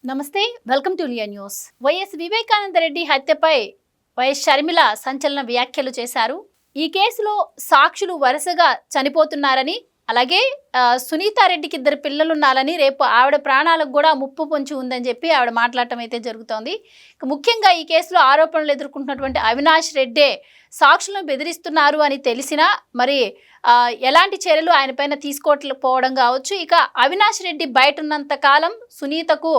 నమస్తే, welcome to లియా news. YS Vivekananda Reddy హత్యపై వైఎస్ షర్మిల సంచలన వ్యాఖ్యలు చేశారు. ఈ కేసులో సాక్షులు వరుసగా చనిపోతున్నారని, అలాగే సునీతారెడ్డికి 2 పిల్లలున్నారని, రేపు ఆవిడ ప్రాణాలకు కూడా ముప్పు పొంచి ఉందని చెప్పి ఆవిడ మాట్లాడటం అయితే జరుగుతోంది. ముఖ్యంగా ఈ కేసులో ఆరోపణలు ఎదుర్కొంటున్నటువంటి అవినాష్ రెడ్డే సాక్షులను బెదిరిస్తున్నారు అని తెలిసినా మరి ఎలాంటి చర్యలు ఆయన పైన తీసుకోకపోవడం కావచ్చు. ఇక అవినాష్ రెడ్డి బయట ఉన్నంత కాలం సునీతకు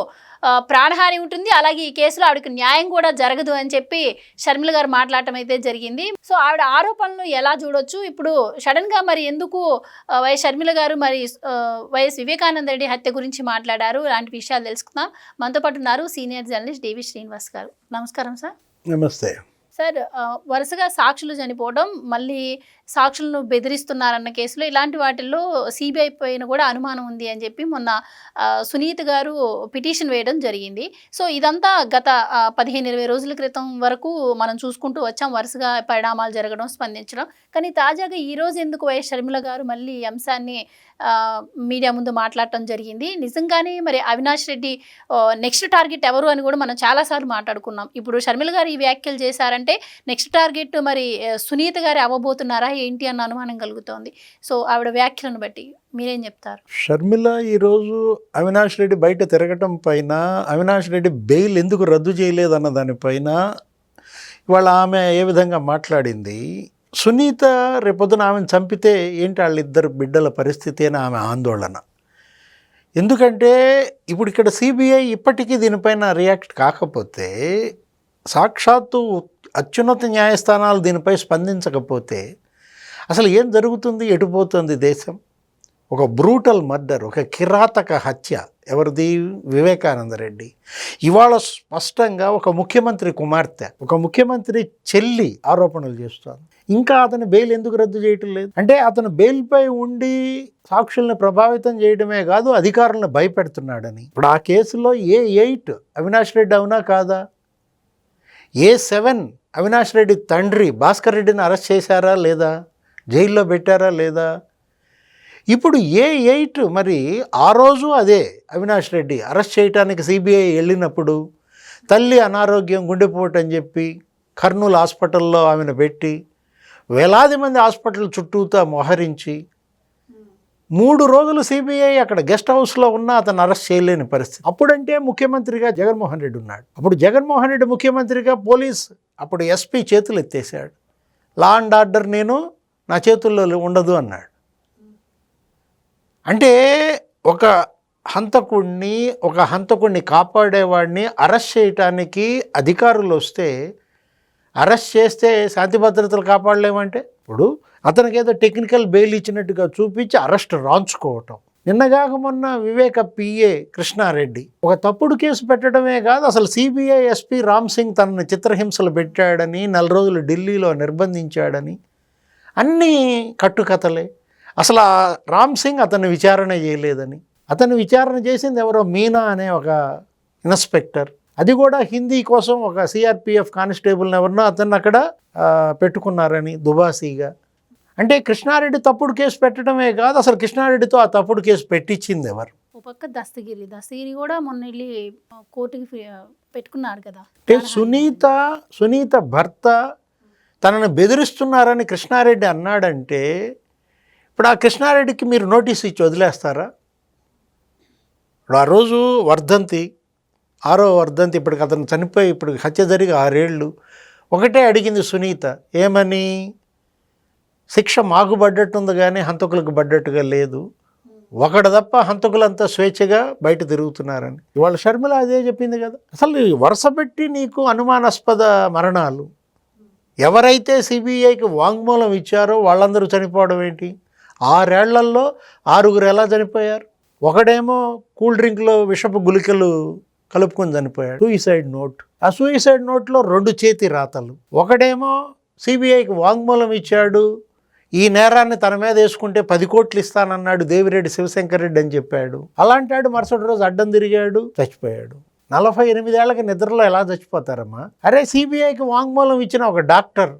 ప్రాణహాని ఉంటుంది, అలాగే ఈ కేసులో ఆవిడకి న్యాయం కూడా జరగదు అని చెప్పి షర్మిల గారు మాట్లాడటం అయితే జరిగింది. సో ఆవిడ ఆరోపణలు ఎలా చూడొచ్చు, ఇప్పుడు సడన్గా మరి ఎందుకు వైఎస్ షర్మిల గారు మరి వైఎస్ వివేకానంద రెడ్డి హత్య గురించి మాట్లాడారు, ఇలాంటి విషయాలు తెలుసుకుందాం. మనతో పాటు ఉన్నారు సీనియర్ జర్నలిస్ట్ డివి శ్రీనివాస్ గారు. నమస్కారం సార్. నమస్తే సార్. వరుసగా సాక్షులు చనిపోవడం, మళ్ళీ సాక్షులను బెదిరిస్తున్నారన్న కేసులో ఇలాంటి వాటిల్లో సిబిఐ పైన కూడా అనుమానం ఉంది అని చెప్పి మొన్న సునీత గారు పిటిషన్ వేయడం జరిగింది. సో ఇదంతా గత 15-20 రోజుల క్రితం వరకు మనం చూసుకుంటూ వచ్చాం, వరుసగా పరిణామాలు జరగడం, స్పందించడం. కానీ తాజాగా ఈరోజు ఎందుకు వైఎస్ షర్మిల గారు మళ్ళీ ఈ అంశాన్ని మీడియా ముందు మాట్లాడటం జరిగింది? నిజంగానే మరి అవినాష్ రెడ్డి నెక్స్ట్ టార్గెట్ ఎవరు అని కూడా మనం చాలాసార్లు మాట్లాడుకున్నాం. ఇప్పుడు షర్మిల గారు ఈ వ్యాఖ్యలు చేశారంటే నెక్స్ట్ టార్గెట్ మరి సునీత గారు అవ్వబోతున్నారా ఏంటి అన్న అనుమానం కలుగుతోంది. సో ఆవిడ వ్యాఖ్యలను బట్టి మీరేం చెప్తారు? షర్మిల ఈరోజు అవినాష్ రెడ్డి బయట తిరగటం పైన, అవినాష్ రెడ్డి బెయిల్ ఎందుకు రద్దు చేయలేదన్న దానిపైన ఇవాళ ఆమె ఏ విధంగా మాట్లాడింది. సునీత రేపొద్దున ఆమెను చంపితే ఏంటి వాళ్ళిద్దరు బిడ్డల పరిస్థితి అని ఆమె ఆందోళన. ఎందుకంటే ఇప్పుడు ఇక్కడ సిబిఐ ఇప్పటికీ దీనిపైన రియాక్ట్ కాకపోతే, సాక్షాత్తు అత్యున్నత న్యాయస్థానాలు దీనిపై స్పందించకపోతే అసలు ఏం జరుగుతుంది, ఎటుపోతుంది దేశం? ఒక బ్రూటల్ మర్డర్, ఒక కిరాతక హత్య. ఎవరిది? వివేకానంద రెడ్డి. ఇవాళ స్పష్టంగా ఒక ముఖ్యమంత్రి కుమార్తె, ఒక ముఖ్యమంత్రి చెల్లి ఆరోపణలు చేస్తారు. ఇంకా అతను బెయిల్ ఎందుకు రద్దు చేయటం లేదు అంటే, అతను బెయిల్పై ఉండి సాక్షుల్ని ప్రభావితం చేయడమే కాదు, అధికారులను భయపెడుతున్నాడని. ఇప్పుడు ఆ కేసులో A8 అవినాష్ రెడ్డి అవునా కాదా? A7 అవినాష్ రెడ్డి తండ్రి భాస్కర్ రెడ్డిని అరెస్ట్ చేశారా లేదా? జైల్లో పెట్టారా లేదా? ఇప్పుడు A8 మరి ఆ రోజు అదే అవినాష్ రెడ్డి అరెస్ట్ చేయడానికి సిబిఐ వెళ్ళినప్పుడు తల్లి అనారోగ్యం, గుండెపోటు అని చెప్పి కర్నూలు హాస్పిటల్లో ఆమెను పెట్టి వేలాది మంది హాస్పిటల్ చుట్టూతా మోహరించి 3 రోజులు సిబిఐ అక్కడ గెస్ట్ హౌస్లో ఉన్నా అతను అరెస్ట్ చేయలేని పరిస్థితి. అప్పుడంటే ముఖ్యమంత్రిగా జగన్మోహన్ రెడ్డి ఉన్నాడు. అప్పుడు జగన్మోహన్ రెడ్డి ముఖ్యమంత్రిగా పోలీస్ అప్పుడు ఎస్పీ చేతులు ఎత్తేసాడు. లా అండ్ ఆర్డర్ నేను నా చేతుల్లో ఉండదు అన్నాడు. అంటే ఒక హంతకుడిని కాపాడేవాడిని అరెస్ట్ చేయటానికి అధికారులు వస్తే, అరెస్ట్ చేస్తే శాంతి భద్రతలు కాపాడలేమంటే, ఇప్పుడు అతనికి ఏదో టెక్నికల్ బెయిల్ ఇచ్చినట్టుగా చూపించి అరెస్ట్ రాంచుకోవటం. నిన్నగాక మొన్న వివేక పిఏ కృష్ణారెడ్డి ఒక తప్పుడు కేసు పెట్టడమే కాదు, అసలు సిబిఐ ఎస్పీ రామ్ సింగ్ తనని చిత్రహింసలు పెట్టాడని, 4 రోజులు ఢిల్లీలో నిర్బంధించాడని, అన్నీ కట్టుకథలే. అసలు రామ్ సింగ్ అతన్ని విచారణ చేయలేదని, అతన్ని విచారణ చేసింది ఎవరో మీనా అనే ఒక ఇన్స్పెక్టర్. అది కూడా హిందీ కోసం ఒక సిఆర్పిఎఫ్ కానిస్టేబుల్ని ఎవరినో అతన్ని అక్కడ పెట్టుకున్నారని దుబాసీగా. అంటే కృష్ణారెడ్డి తప్పుడు కేసు పెట్టడమే కాదు, అసలు కృష్ణారెడ్డితో ఆ తప్పుడు కేసు పెట్టించింది ఎవరు? ఒక పక్క దస్తగిరి కూడా మొన్న వెళ్ళి కోర్టుకి పెట్టుకున్నారు కదా. అంటే సునీత భర్త తనను బెదిరిస్తున్నారని కృష్ణారెడ్డి అన్నాడంటే, ఇప్పుడు ఆ కృష్ణారెడ్డికి మీరు నోటీస్ ఇచ్చి వదిలేస్తారా? ఇప్పుడు ఆ రోజు వర్ధంతి, 6వ వర్ధంతి, ఇప్పటికి అతను చనిపోయి ఇప్పుడు హత్య జరిగి 6 ఏళ్ళు. ఒకటే అడిగింది సునీత, ఏమని? శిక్ష మాకు పడ్డట్టుంది కానీ హంతకులకు పడ్డట్టుగా లేదు, ఒకడు తప్ప హంతకులంతా స్వేచ్ఛగా బయట తిరుగుతున్నారని. ఇవాళ షర్మిల అదే చెప్పింది కదా. అసలు వరుస పెట్టి నీకు అనుమానాస్పద మరణాలు, ఎవరైతే సిబిఐకి వాంగ్మూలం ఇచ్చారో వాళ్ళందరూ చనిపోవడం ఏంటి? 6 ఏళ్లలో 6 ఎలా చనిపోయారు? ఒకడేమో కూల్ డ్రింక్లో విషపు గుళికలు కలుపుకొని చనిపోయాడు, సూయిసైడ్ నోట్. ఆ సూయిసైడ్ నోట్లో 2 చేతి రాతలు. ఒకడేమో సిబిఐకి వాంగ్మూలం ఇచ్చాడు, ఈ నేరాన్ని తన మీద వేసుకుంటే 10 కోట్లు ఇస్తానన్నాడు దేవిరెడ్డి శివశంకర్ రెడ్డి అని చెప్పాడు. అలాంటాడు మరుసటి రోజు అడ్డం తిరిగాడు, చచ్చిపోయాడు. 48 ఏళ్ళకి నిద్రలో ఎలా చచ్చిపోతారమ్మా? అరే, సిబిఐకి వాంగ్మూలం ఇచ్చిన ఒక డాక్టర్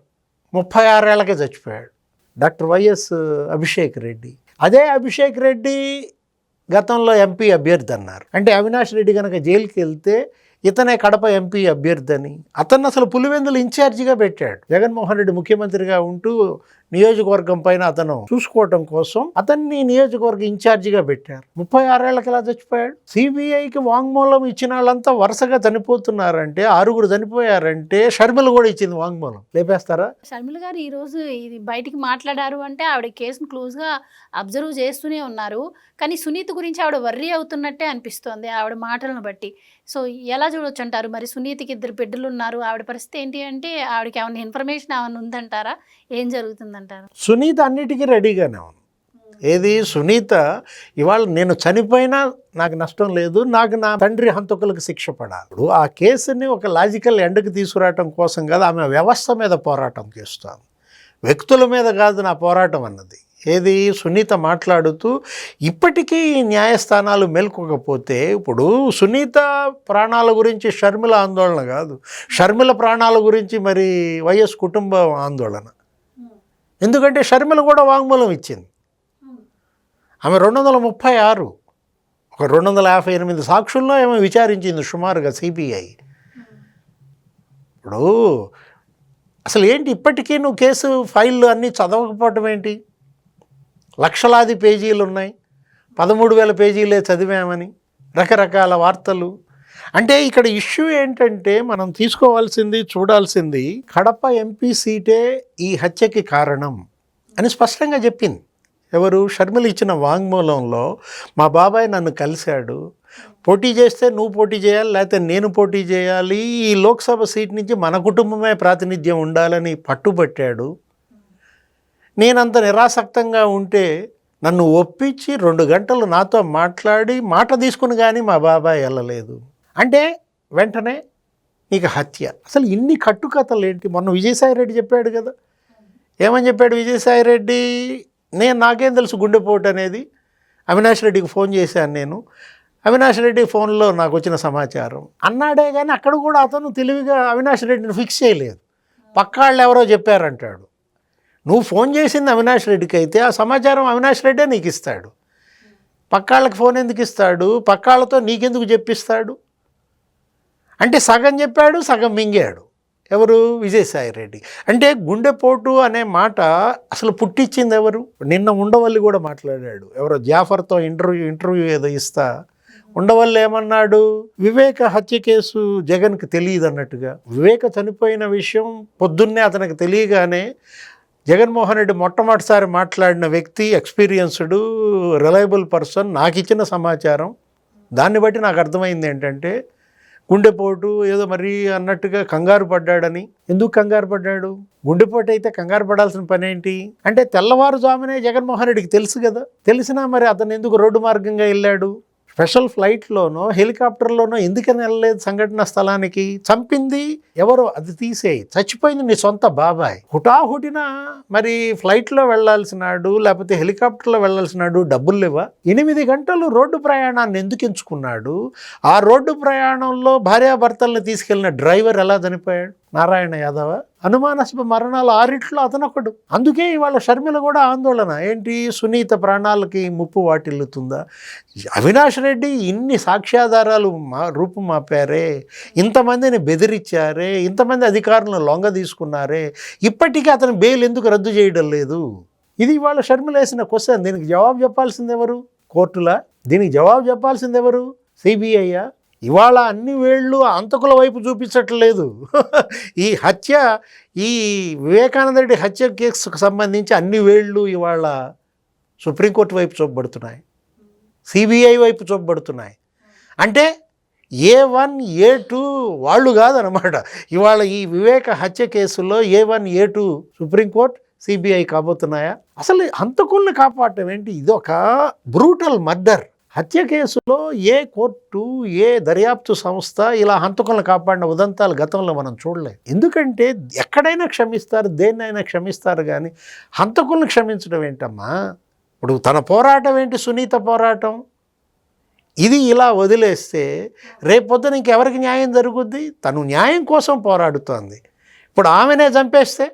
36 ఏళ్ళకే చచ్చిపోయాడు, డాక్టర్ వైఎస్ అభిషేక్ రెడ్డి. అదే అభిషేక్ రెడ్డి గతంలో ఎంపీ అభ్యర్థి అన్నారు. అంటే అవినాష్ రెడ్డి కనుక జైలుకి వెళ్తే ఇతనే కడప ఎంపీ అభ్యర్థి అని అతన్ని అసలు పులివెందులు ఇన్ఛార్జిగా పెట్టాడు. జగన్మోహన్ రెడ్డి ముఖ్యమంత్రిగా ఉంటూ నియోజకవర్గం పైన అతను చూసుకోవటం కోసం అతన్ని నియోజకవర్గ ఇన్ఛార్జిగా పెట్టారు. 36 ఏళ్ళకి ఎలా చచ్చిపోయాడు? సిబిఐకి వాంగ్మూలం ఇచ్చిన వాళ్ళంతా వరుసగా చనిపోతున్నారంటే 6 చనిపోయారంటే షర్మిల కూడా ఇచ్చింది వాంగ్మూలం. లేపేస్తారా? షర్మిల గారు ఈ రోజు ఇది బయటికి మాట్లాడారు అంటే ఆవిడ కేసును క్లోజ్ గా అబ్జర్వ్ చేస్తూనే ఉన్నారు. కానీ సునీత గురించి ఆవిడ వర్రీ అవుతున్నట్టే అనిపిస్తోంది ఆవిడ మాటలను బట్టి. సో ఎలా చూడొచ్చు అంటారు? మరి సునీతకి 2 బిడ్డలు ఉన్నారు, ఆవిడ పరిస్థితి ఏంటి అంటే ఆవిడకి ఏమైనా ఇన్ఫర్మేషన్ ఏమైనా ఉందంటారా? ఏం జరుగుతుందంటారు? సునీత అన్నిటికీ రెడీగానే ఉంది. ఏది సునీత ఇవాళ నేను చనిపోయినా నాకు నష్టం లేదు, నాకు నా తండ్రి హంతకులకు శిక్ష పడాలి. ఆ కేసుని ఒక లాజికల్ ఎండ్కి తీసుకురావటం కోసం కాదు, ఆమె వ్యవస్థ మీద పోరాటం చేస్తాను, వ్యక్తుల మీద కాదు నా పోరాటం అన్నది. ఏది సునీత మాట్లాడుతూ ఇప్పటికీ న్యాయస్థానాలు మేల్కొకపోతే ఇప్పుడు సునీత ప్రాణాల గురించి షర్మిల ఆందోళన కాదు, షర్మిల ప్రాణాల గురించి మరి వైఎస్ కుటుంబ ఆందోళన. ఎందుకంటే షర్మిల కూడా వాంగ్మూలం ఇచ్చింది. ఆమె 236 ఒక 258 సాక్షుల్లో ఏమో విచారించింది సుమారుగా సిబిఐ. ఇప్పుడు అసలు ఏంటి ఇప్పటికీ నువ్వు కేసు ఫైళ్ళు అన్నీ చదవకపోవటం ఏంటి? లక్షలాది పేజీలు ఉన్నాయి, 13,000 పేజీలే చదివామని రకరకాల వార్తలు. అంటే ఇక్కడ ఇష్యూ ఏంటంటే మనం తీసుకోవాల్సింది చూడాల్సింది కడప ఎంపీ సీటే ఈ హత్యకి కారణం అని స్పష్టంగా చెప్పింది. ఎవరు? షర్మిల ఇచ్చిన వాంగ్మూలంలో మా బాబాయ్ నన్ను కలిశాడు, పోటీ చేస్తే నువ్వు పోటీ చేయాలి లేకపోతే నేను పోటీ చేయాలి, ఈ లోక్సభ సీట్ నుంచి మన కుటుంబమే ప్రాతినిధ్యం ఉండాలని పట్టుబట్టాడు. నేనంత నిరాసక్తంగా ఉంటే నన్ను ఒప్పించి 2 గంటలు నాతో మాట్లాడి మాట తీసుకుని కానీ మా బాబాయ్ వెళ్ళలేదు అంటే వెంటనే నీకు హత్య. అసలు ఇన్ని కట్టుకథలు ఏంటి? మొన్న విజయసాయిరెడ్డి చెప్పాడు కదా, ఏమని చెప్పాడు విజయసాయిరెడ్డి? నాకేం తెలుసు గుండెపోటు అనేది, అవినాష్ రెడ్డికి ఫోన్ చేశాను నేను, అవినాష్ రెడ్డి ఫోన్లో నాకు వచ్చిన సమాచారం అన్నాడే కానీ అక్కడ కూడా అతను తెలివిగా అవినాష్ రెడ్డిని ఫిక్స్ చేయలేదు. పక్కాళ్ళు ఎవరో చెప్పారంటాడు. నువ్వు ఫోన్ చేసింది అవినాష్ రెడ్డికి అయితే ఆ సమాచారం అవినాష్ రెడ్డే నీకు ఇస్తాడు. పక్కాళ్ళకి ఫోన్ ఎందుకు ఇస్తాడు? పక్కాళ్ళతో నీకెందుకు చెప్పిస్తాడు? అంటే సగం చెప్పాడు, సగం మింగాడు. ఎవరు? విజయసాయిరెడ్డి. అంటే గుండెపోటు అనే మాట అసలు పుట్టించింది ఎవరు? నిన్న ఉండవల్లి కూడా మాట్లాడాడు. ఎవరో జాఫర్తో ఇంటర్వ్యూ ఏదో ఇస్తా ఉండవల్లి ఏమన్నాడు? వివేక హత్య కేసు జగన్కి తెలియదు అన్నట్టుగా. వివేక చనిపోయిన విషయం పొద్దున్నే అతనికి తెలియగానే జగన్మోహన్ రెడ్డి మొట్టమొదటిసారి మాట్లాడిన వ్యక్తి, ఎక్స్పీరియన్స్డ్ రిలయబుల్ పర్సన్, నాకు ఇచ్చిన సమాచారం. దాన్ని బట్టి నాకు అర్థమైంది ఏంటంటే గుండెపోటు ఏదో మరీ అన్నట్టుగా కంగారు పడ్డాడని. ఎందుకు కంగారు పడ్డాడు? గుండెపోటు అయితే కంగారు పడాల్సిన పని ఏంటి? అంటే తెల్లవారుజామునే జగన్మోహన్ రెడ్డికి తెలుసు కదా, తెలిసినా మరి అతను ఎందుకు రోడ్డు మార్గంగా వెళ్ళాడు? స్పెషల్ ఫ్లైట్లోనో హెలికాప్టర్లోనో ఎందుకని వెళ్ళలేదు సంఘటన స్థలానికి? చంపింది ఎవరో అది తీసేయి, చచ్చిపోయింది నీ సొంత బాబాయ్. హుటాహుటిన మరి ఫ్లైట్లో వెళ్ళాల్సినాడు లేకపోతే హెలికాప్టర్లో వెళ్ళాల్సినాడు, డబ్బులు లేవా? 8 గంటలు రోడ్డు ప్రయాణాన్ని ఎందుకు ఎంచుకున్నాడు? ఆ రోడ్డు ప్రయాణంలో భార్యాభర్తల్ని తీసుకెళ్లిన డ్రైవర్ ఎలా చనిపోయాడు? నారాయణ యాదవ. అనుమానాస్పద మరణాలు 6 అతనొకడు. అందుకే ఇవాళ షర్మిల కూడా ఆందోళన ఏంటి? సునీత ప్రాణాలకి ముప్పు వాటిల్లుతుందా? అవినాష్ రెడ్డి ఇన్ని సాక్ష్యాధారాలు రూపుమాపారే, ఇంతమందిని బెదిరించారే, ఇంతమంది అధికారులను లొంగ తీసుకున్నారే, ఇప్పటికీ అతను బెయిల్ ఎందుకు రద్దు చేయడం లేదు? ఇది ఇవాళ షర్మిల వేసిన క్వశ్చన్. దీనికి జవాబు చెప్పాల్సింది ఎవరు? కోర్టులా? దీనికి జవాబు చెప్పాల్సింది ఎవరు? సిబిఐయా? ఇవాళ అన్ని వేళ్ళు అంతకుల వైపు చూపించట్లేదు. ఈ హత్య, ఈ వివేకానంద రెడ్డి హత్య కేసుకు సంబంధించి అన్ని వేళ్ళు ఇవాళ సుప్రీంకోర్టు వైపు చూపబడుతున్నాయి, సిబిఐ వైపు చూపబడుతున్నాయి. అంటే A1 A2 వాళ్ళు కాదనమాట. ఇవాళ ఈ వివేక హత్య కేసులో A1 A2 సుప్రీంకోర్టు సిబిఐ కాబోతున్నాయా? అసలు హంతకుల్ని కాపాడటం ఏంటి? ఇది ఒక బ్రూటల్ మర్డర్. హత్య కేసులో ఏ కోర్టు, ఏ దర్యాప్తు సంస్థ ఇలా హంతకులను కాపాడిన ఉదంతాలు గతంలో మనం చూడలేదు. ఎందుకంటే ఎక్కడైనా క్షమిస్తారు, దేన్నైనా క్షమిస్తారు, కానీ హంతకులను క్షమించడం ఏంటమ్మా? ఇప్పుడు తన పోరాటం ఏంటి? సునీత పోరాటం. ఇది ఇలా వదిలేస్తే రేపొద్దున ఇంకెవరికి న్యాయం జరుగుద్ది? తను న్యాయం కోసం పోరాడుతోంది. ఇప్పుడు ఆమెనే చంపేస్తే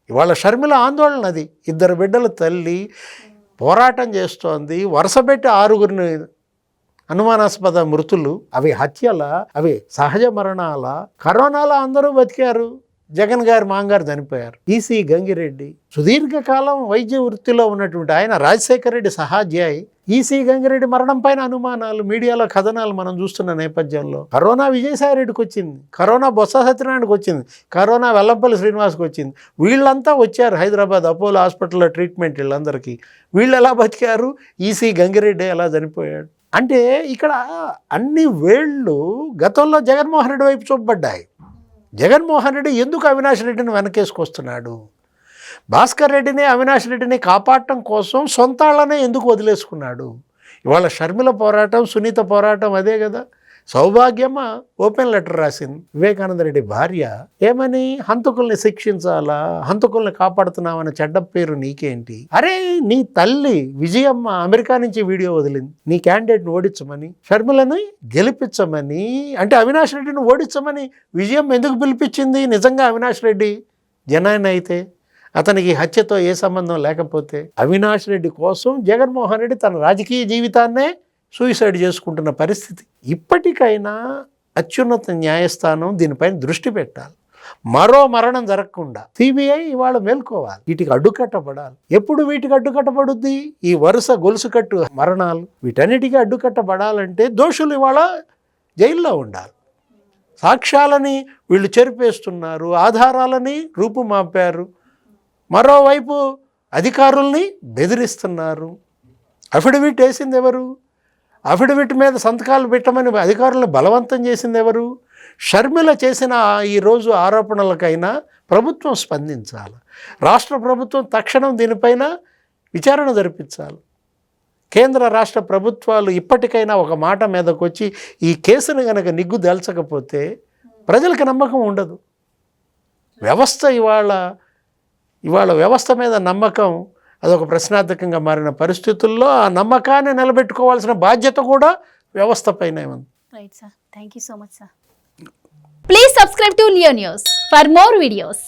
ఇవాళ షర్మిల ఆందోళన అది. 2 బిడ్డల తల్లి, పోరాటం చేస్తోంది, వరుసపెట్టి 6గురిని అనుమానాస్పద మృతులు, అవి హత్యల, అవి సహజ మరణాల, కరోనాలో అందరూ బతికారు, జగన్ గారి మాంగారు చనిపోయారు. ఈసీ గంగిరెడ్డి సుదీర్ఘకాలం వైద్య వృత్తిలో ఉన్నటువంటి ఆయన, రాజశేఖర రెడ్డి సహాధ్యాయి. ఈసీ గంగిరెడ్డి మరణం పైన అనుమానాలు, మీడియాలో కథనాలు మనం చూస్తున్న నేపథ్యంలో కరోనా విజయసాయి రెడ్డికి వచ్చింది, కరోనా బొత్స సత్యనారాయణకి వచ్చింది, కరోనా వెల్లంపల్లి శ్రీనివాస్కి వచ్చింది. వీళ్ళంతా వచ్చారు హైదరాబాద్ అపోలో హాస్పిటల్లో ట్రీట్మెంట్. వీళ్ళందరికీ వీళ్ళు ఎలా బతికారు, ఈసీ గంగిరెడ్డి ఎలా చనిపోయాడు అంటే ఇక్కడ అన్ని వేళ్ళు గతంలో జగన్మోహన్ రెడ్డి వైపు చూపబడ్డాయి. జగన్మోహన్ రెడ్డి ఎందుకు అవినాష్ రెడ్డిని వెనకేసుకొస్తున్నాడు, భాస్కర్ రెడ్డిని అవినాష్ రెడ్డిని కాపాడటం కోసం సొంత వాళ్ళనే ఎందుకు వదిలేసుకున్నాడు? ఇవాళ షర్మిల పోరాటం, సునీత పోరాటం అదే కదా. సౌభాగ్యమ్మ ఓపెన్ లెటర్ రాసింది వివేకానంద రెడ్డి భార్య, ఏమని, హంతకుల్ని శిక్షించాలా, హంతకుల్ని కాపాడుతున్నామని చెడ్డ పేరు నీకేంటి? అరే నీ తల్లి విజయమ్మ అమెరికా నుంచి వీడియో వదిలింది నీ క్యాండిడేట్ని ఓడించమని, షర్మిలను గెలిపించమని. అంటే అవినాష్ రెడ్డిని ఓడించమని విజయమ్మ ఎందుకు పిలిపించింది? నిజంగా అవినాష్ రెడ్డి జనాన్ని అయితే, అతనికి హత్యతో ఏ సంబంధం లేకపోతే, అవినాష్ రెడ్డి కోసం జగన్మోహన్ రెడ్డి తన రాజకీయ జీవితాన్నే సూసైడ్ చేసుకుంటున్న పరిస్థితి. ఇప్పటికైనా అత్యున్నత న్యాయస్థానం దీనిపైన దృష్టి పెట్టాలి. మరో మరణం జరగకుండా సిబిఐ ఇవాళ మేల్కోవాలి, వీటికి అడ్డుకట్టబడాలి. ఎప్పుడు వీటికి అడ్డుకట్టబడుద్ది? ఈ వరుస గొలుసు కట్టు మరణాలు, వీటన్నిటికీ అడ్డుకట్టబడాలంటే దోషులు ఇవాళ జైల్లో ఉండాలి. సాక్ష్యాలని వీళ్ళు చెరిపేస్తున్నారు, ఆధారాలని రూపుమాపారు, మరోవైపు అధికారుల్ని బెదిరిస్తున్నారు. అఫిడవిట్ వేసింది ఎవరు? అఫిడవిట్ మీద సంతకాలు పెట్టమని అధికారులను బలవంతం చేసింది ఎవరు? షర్మిల చేసిన ఈరోజు ఆరోపణలకైనా ప్రభుత్వం స్పందించాలి. రాష్ట్ర ప్రభుత్వం తక్షణం దీనిపైన విచారణ జరిపించాలి. కేంద్ర రాష్ట్ర ప్రభుత్వాలు ఇప్పటికైనా ఒక మాట మీదకు వచ్చి ఈ కేసును కనుక నిగ్గుదేల్చకపోతే ప్రజలకు నమ్మకం ఉండదు. వ్యవస్థ ఇవాళ వ్యవస్థ మీద నమ్మకం అదొక ప్రశ్నార్థకంగా మారిన పరిస్థితుల్లో ఆ నమ్మకాన్ని నిలబెట్టుకోవాల్సిన బాధ్యత కూడా వ్యవస్థ పైనే ఉంది. Right sir, thank you so much sir. Please subscribe to Leo news for more videos.